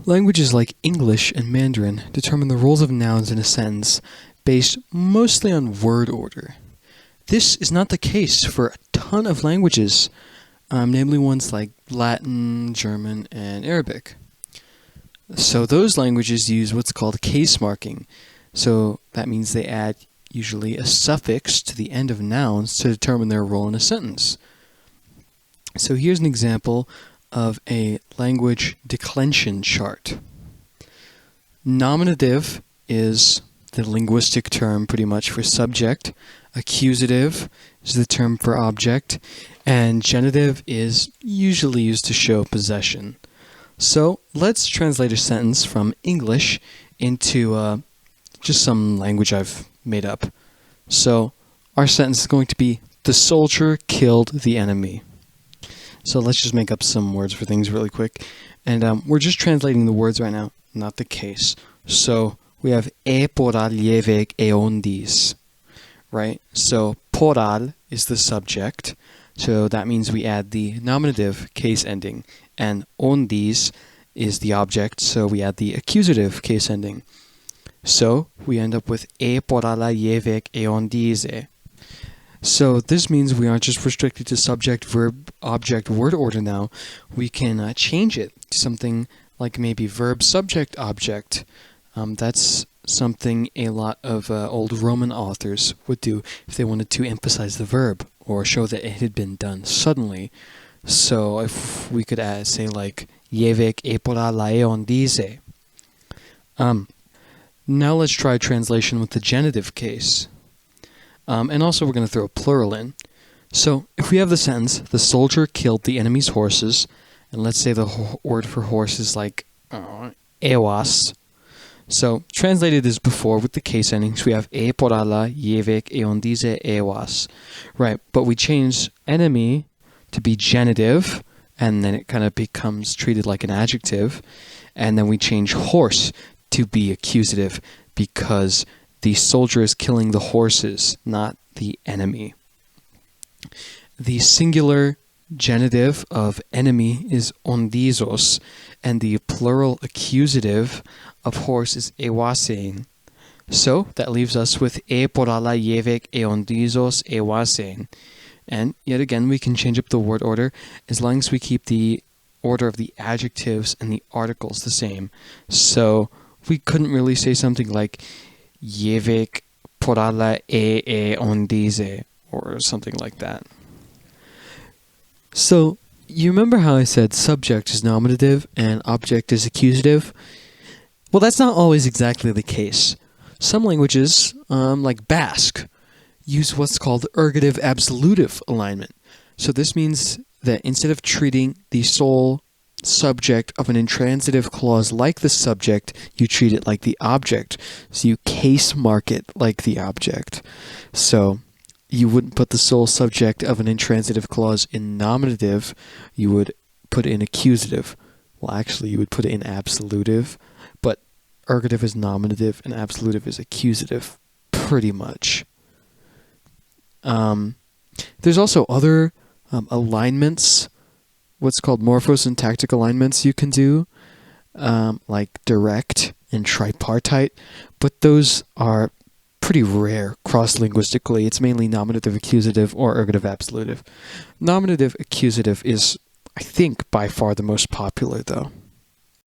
Languages like English and Mandarin determine the roles of nouns in a sentence based mostly on word order. This is not the case for a ton of languages, namely ones like Latin, German, and Arabic. So those languages use what's called case marking. So that means they add usually a suffix to the end of nouns to determine their role in a sentence. So here's an example of a language declension chart. Nominative is the linguistic term pretty much for subject, accusative is the term for object, and genitive is usually used to show possession. So let's translate a sentence from English into just some language I've made up. So our sentence is going to be, the soldier killed the enemy. So let's just make up some words for things really quick. And we're just translating the words right now, not the case. So we have poral llevek eondis, right? So poral is the subject. So that means we add the nominative case ending. And ondis is the object, so we add the accusative case ending. So we end up with porala llevek eondise. So this means we aren't just restricted to subject, verb, object, word order now. We can change it to something like maybe verb, subject, object. That's something a lot of old Roman authors would do if they wanted to emphasize the verb or show that it had been done suddenly. So if we could say like llevek porala eondise. Now let's try translation with the genitive case. And also we're going to throw a plural in. So if we have the sentence, the soldier killed the enemy's horses, and let's say the word for horse is like ewas. So translated as before with the case endings, we have porala llevek eondise ewas. Right, but we change enemy to be genitive, and then it kind of becomes treated like an adjective. And then we change horse to be accusative because the soldier is killing the horses, not the enemy. The singular genitive of enemy is ondizos, and the plural accusative of horse is ewasein. So that leaves us with porala llevek eondizos ewasein. And yet again, we can change up the word order as long as we keep the order of the adjectives and the articles the same. So we couldn't really say something like llevek porala ondise or something like that. So you remember how I said subject is nominative and object is accusative? Well, that's not always exactly the case. Some languages, like Basque, use what's called ergative absolutive alignment. So this means that instead of treating the sole subject of an intransitive clause like the subject, you treat it like the object. So you case mark it like the object. So you wouldn't put the sole subject of an intransitive clause in nominative, you would put it in accusative. Well, actually, you would put it in absolutive, but ergative is nominative and absolutive is accusative, pretty much. There's also other alignments, what's called morphosyntactic alignments you can do, like direct and tripartite, but those are pretty rare cross-linguistically. It's mainly nominative accusative or ergative absolutive. Nominative accusative is, I think, by far the most popular, though.